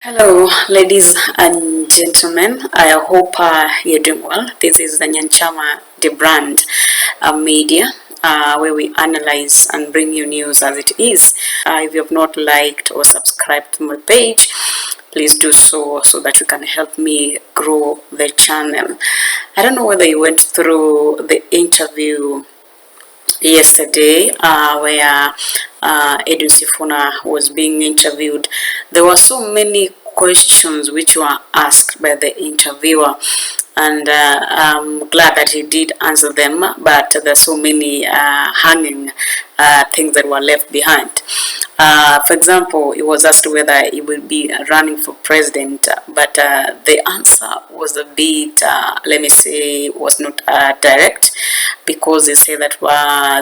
Hello, ladies and gentlemen. I hope you're doing well. This is the Nyanchama The Brand Media, where we analyze and bring you news as it is. If you have not liked or subscribed to my page, please do so that you can help me grow the channel. I don't know whether you went through the interview yesterday where Edwin Sifuna was being interviewed. There were so many questions which were asked by the interviewer, and I'm glad that he did answer them, but there's so many hanging things that were left behind. For example, he was asked whether he will be running for president, but the answer was a bit, let me say, was not direct, because he said that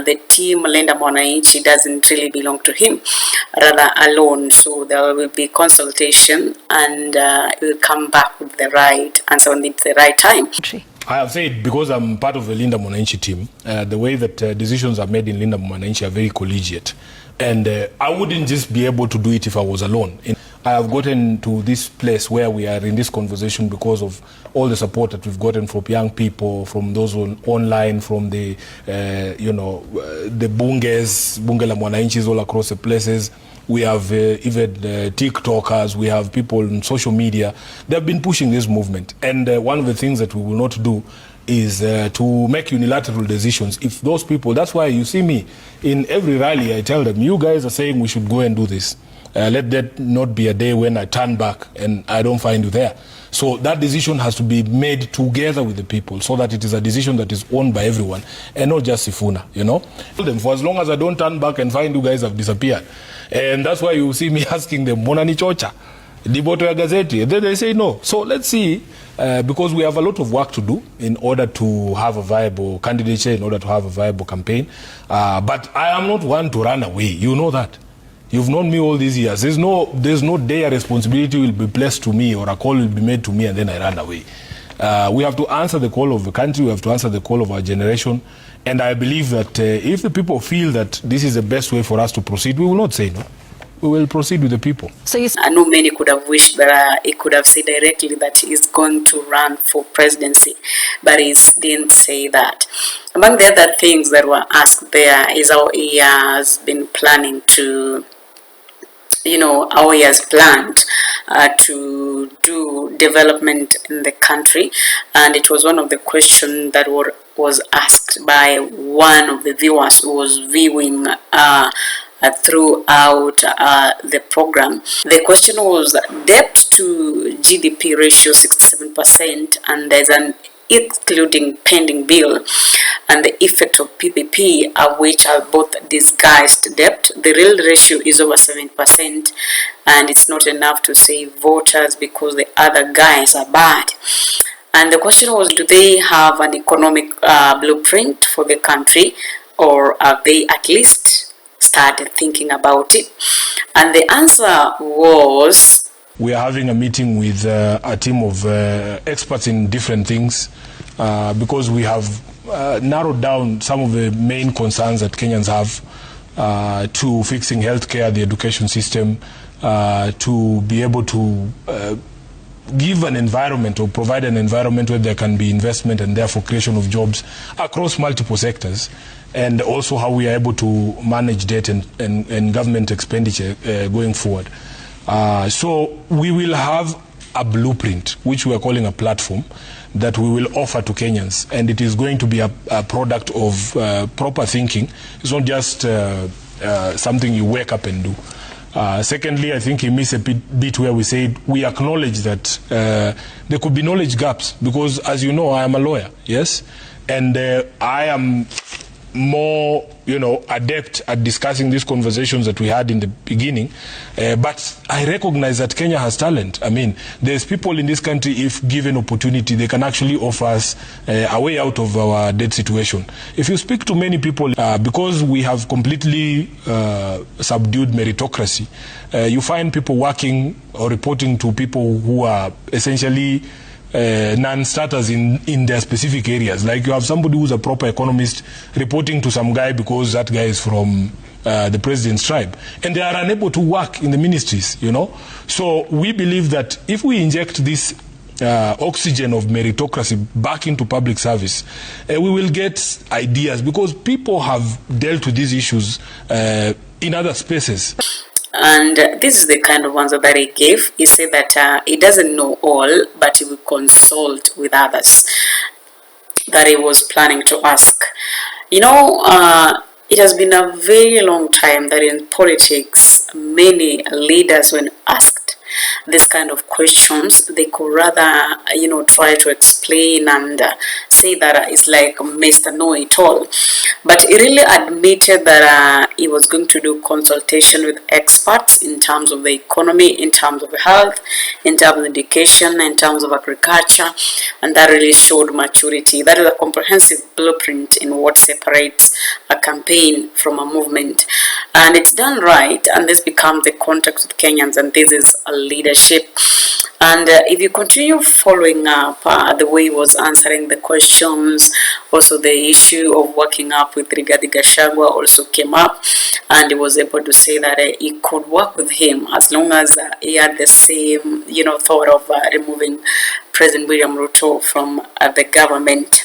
the team Linda Mwananchi doesn't really belong to him, rather alone. So there will be consultation, and he will come back with the right answer when it's the right time. I have said, because I'm part of the Linda Mwananchi team, the way that decisions are made in Linda Mwananchi are very collegiate. And I wouldn't just be able to do it if I was alone. I have gotten to this place where we are in this conversation because of all the support that we've gotten from young people, from those online, from the, the bunge la Mwananchis all across the places. We have even TikTokers, we have people on social media. They've been pushing this movement. And one of the things that we will not do is to make unilateral decisions. If those people, that's why you see me in every rally, I tell them, you guys are saying we should go and do this. Let that not be a day when I turn back and I don't find you there. So that decision has to be made together with the people, so that it is a decision that is owned by everyone and not just Sifuna, you know. For as long as I don't turn back and find you guys have disappeared. And that's why you see me asking them, Monani Chocha, Diboto ya Gazeti. And then they say no. So let's see, because we have a lot of work to do in order to have a viable candidature, in order to have a viable campaign. But I am not one to run away. You know that. You've known me all these years. There's no day a responsibility will be placed to me or a call will be made to me and then I run away. We have to answer the call of the country. We have to answer the call of our generation. And I believe that if the people feel that this is the best way for us to proceed, we will not say no. We will proceed with the people. So I know many could have wished that he could have said directly that he's going to run for presidency, but he didn't say that. Among the other things that were asked there is how he has been planning to, how he has planned to do development in the country. And it was one of the questions that was asked by one of the viewers who was viewing throughout the program. The question was debt to GDP ratio 67%, and there's an including pending bill, and the effect of PPP, which are both disguised debt. The real ratio is over 7%, and it's not enough to save voters because the other guys are bad. And the question was, do they have an economic blueprint for the country, or have they at least started thinking about it? And the answer was, we are having a meeting with a team of experts in different things because we have narrowed down some of the main concerns that Kenyans have to fixing healthcare, the education system, to be able to give an environment or provide an environment where there can be investment and therefore creation of jobs across multiple sectors, and also how we are able to manage debt and government expenditure going forward. So we will have a blueprint, which we are calling a platform, that we will offer to Kenyans. And it is going to be a product of proper thinking. It's not just something you wake up and do. Secondly, I think he missed a bit where we said we acknowledge that there could be knowledge gaps. Because as you know, I am a lawyer, yes? And I am more, adept at discussing these conversations that we had in the beginning. But I recognize that Kenya has talent. I mean, there's people in this country, if given opportunity, they can actually offer us a way out of our debt situation. If you speak to many people, because we have completely subdued meritocracy, you find people working or reporting to people who are essentially non-starters in their specific areas. Like you have somebody who's a proper economist reporting to some guy because that guy is from the president's tribe, and they are unable to work in the ministries, you know. So we believe that if we inject this oxygen of meritocracy back into public service, we will get ideas, because people have dealt with these issues in other spaces. And this is the kind of answer that he gave. He said that he doesn't know all, but he will consult with others that he was planning to ask. You know, it has been a very long time that in politics, many leaders, when asked this kind of questions, they could rather, you know, try to explain and say that it's like Mr. Know-it-all. But he really admitted that he was going to do consultation with experts in terms of the economy, in terms of health, in terms of education, in terms of agriculture, and that really showed maturity. That is a comprehensive blueprint in what separates a campaign from a movement. And it's done right, and this becomes the context of Kenyans, and this is a leadership. And if you continue following up the way he was answering the questions, also the issue of working up with Rigathi Gachagua also came up, and he was able to say that he could work with him as long as he had the same, you know, thought of removing President William Ruto from the government.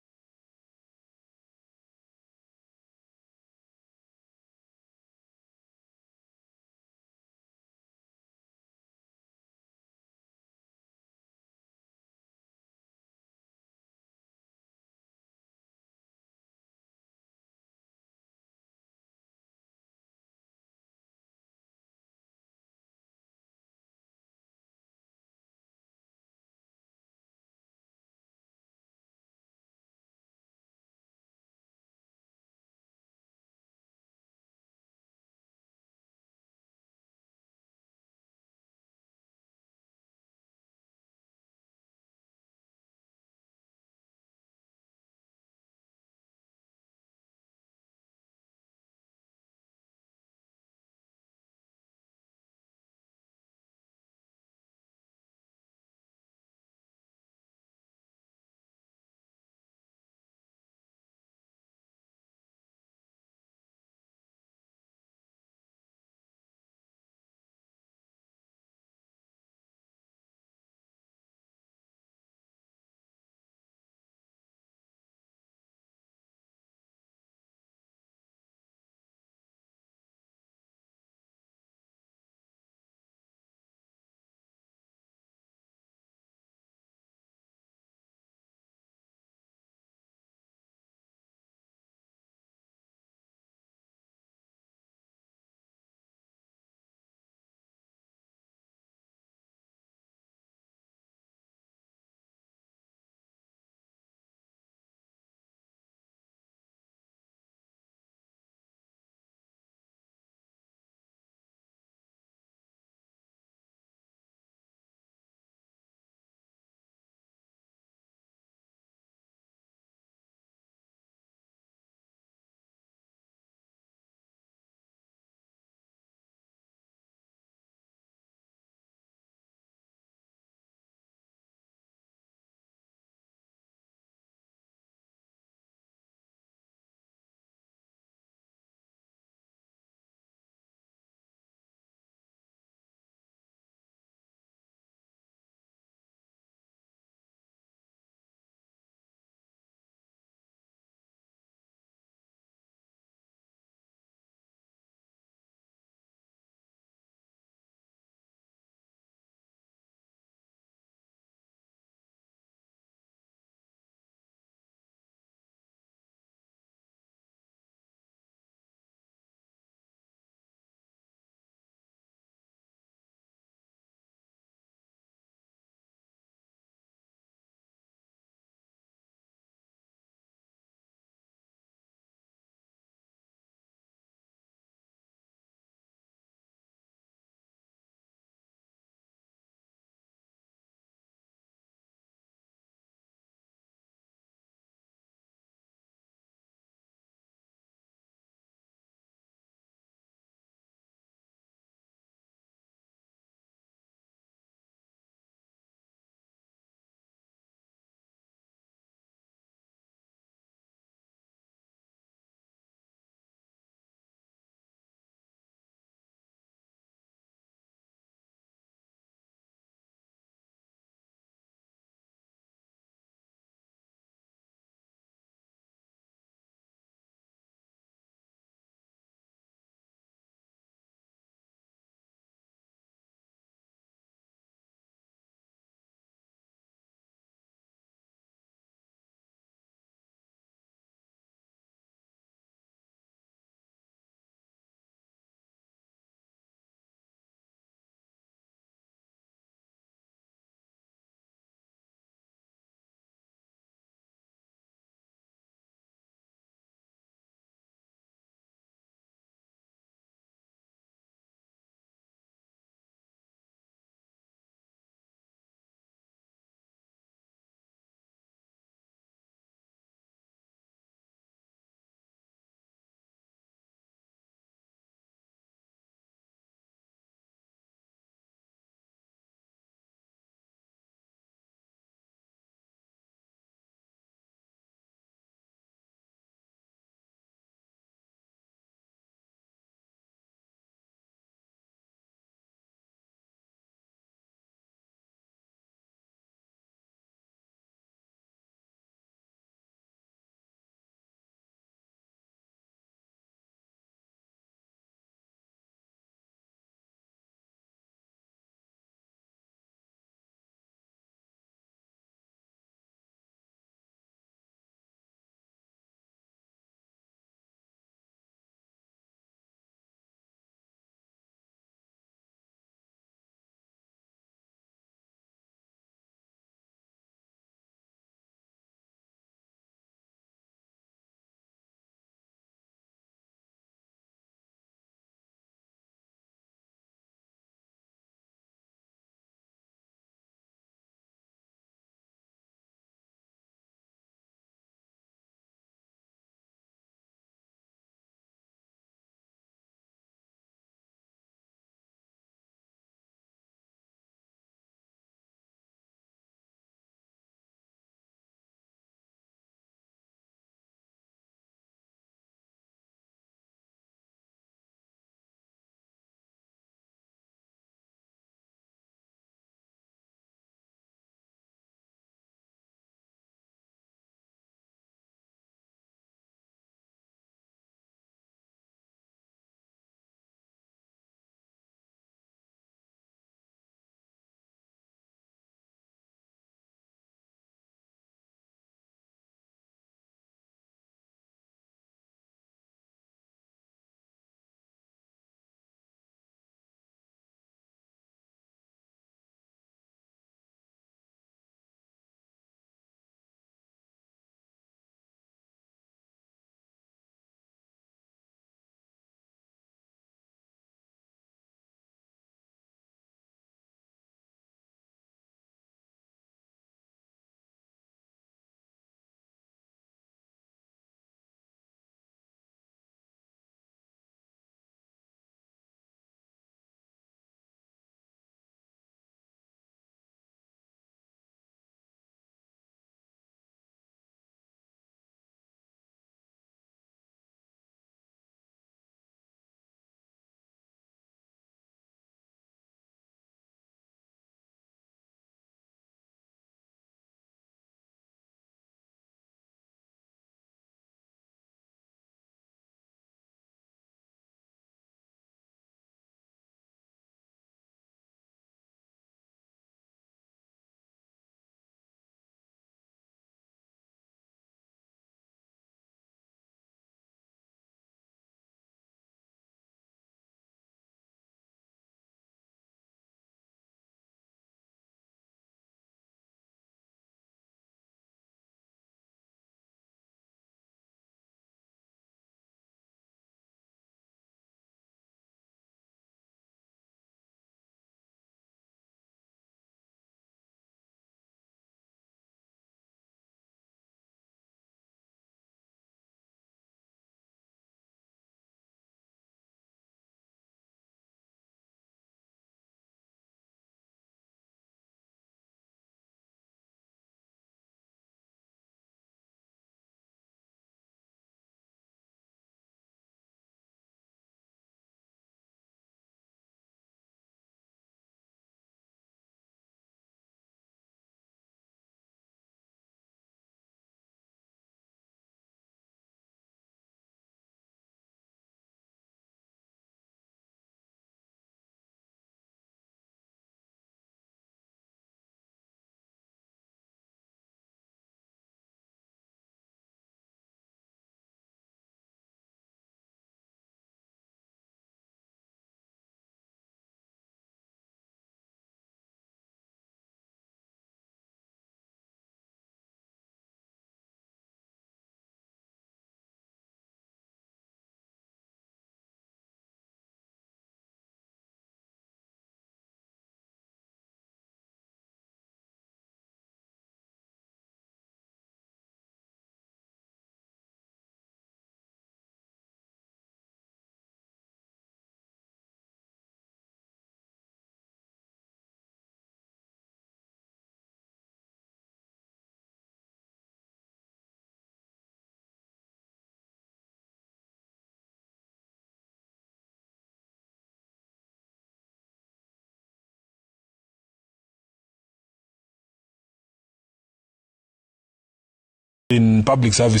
in public service